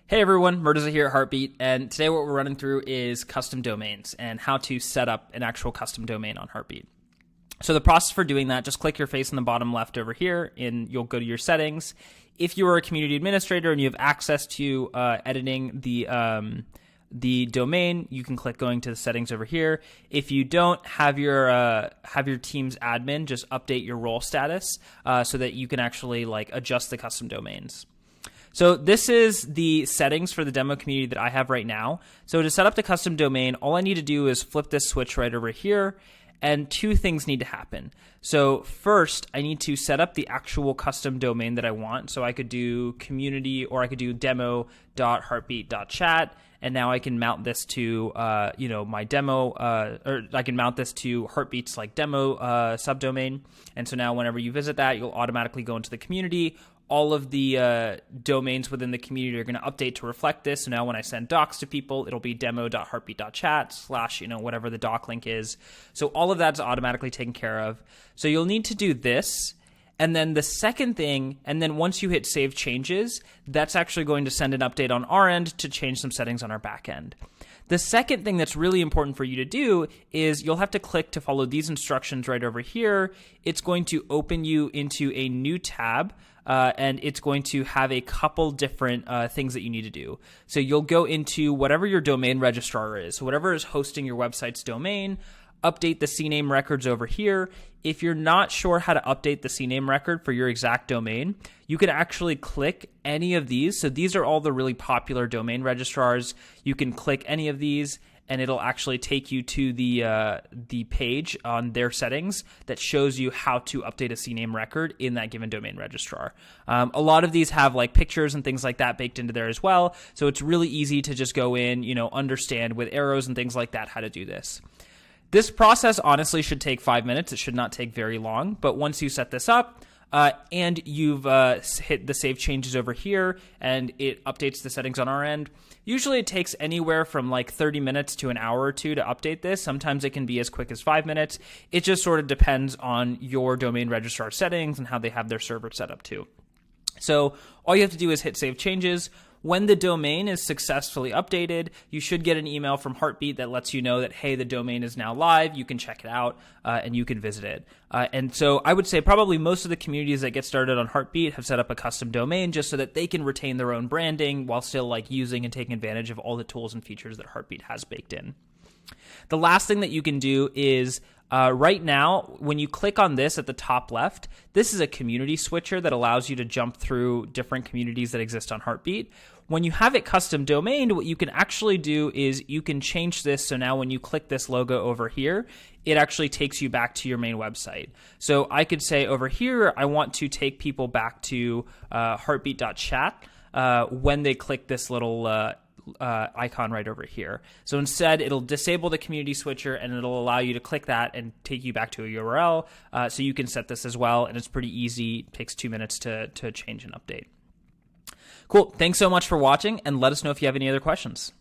Hey everyone, Murtaza here at Heartbeat, and today what we're running through is custom domains and how to set up an actual custom domain on Heartbeat. So the process for doing that, just click your face in the bottom left over here, and you'll go to your settings. If you are a community administrator and you have access to editing the domain, you can click going to the settings over here. If you don't have your team's admin, just update your role status so that you can actually adjust the custom domains. So this is the settings for the demo community that I have right now. So to set up the custom domain, all I need to do is flip this switch right over here, and two things need to happen. So first, I need to set up the actual custom domain that I want. So I could do community, or I could do demo.heartbeat.chat, and now I can mount this to my demo, or I can mount this to Heartbeat's demo subdomain. And so now whenever you visit that, you'll automatically go into the community. All of the domains within the community are going to update to reflect this. So now when I send docs to people, it'll be demo.heartbeat.chat / whatever the doc link is. So all of that's automatically taken care of. So you'll need to do this. And then the second thing, and then once you hit save changes, that's actually going to send an update on our end to change some settings on our back end. The second thing that's really important for you to do is you'll have to click to follow these instructions right over here. It's going to open you into a new tab, and it's going to have a couple different things that you need to do. So you'll go into whatever your domain registrar is, so whatever is hosting your website's domain. Update the Cname records over here. If you're not sure how to update the Cname record for your exact domain, you can actually click any of these. So these are all the really popular domain registrars. You can click any of these, and it'll actually take you to the page on their settings that shows you how to update a Cname record in that given domain registrar. A lot of these have pictures and things like that baked into there as well. So it's really easy to just go in, understand with arrows and things like that how to do this. This process honestly should take 5 minutes. It should not take very long. But once you set this up and you've hit the save changes over here and it updates the settings on our end, usually it takes anywhere from 30 minutes to an hour or two to update this. Sometimes it can be as quick as 5 minutes. It just sort of depends on your domain registrar settings and how they have their server set up too. So all you have to do is hit save changes. When the domain is successfully updated, you should get an email from Heartbeat that lets you know that, hey, the domain is now live. You can check it out and you can visit it. And so I would say probably most of the communities that get started on Heartbeat have set up a custom domain just so that they can retain their own branding while still using and taking advantage of all the tools and features that Heartbeat has baked in. The last thing that you can do is right now, when you click on this at the top left, this is a community switcher that allows you to jump through different communities that exist on Heartbeat. When you have it custom domained, what you can actually do is you can change this. So now when you click this logo over here, it actually takes you back to your main website. So I could say over here, I want to take people back to heartbeat.chat when they click this little icon right over here. So instead, it'll disable the community switcher and it'll allow you to click that and take you back to a URL. So you can set this as well, and it's pretty easy. It takes 2 minutes to change and update. Cool. Thanks so much for watching, and let us know if you have any other questions.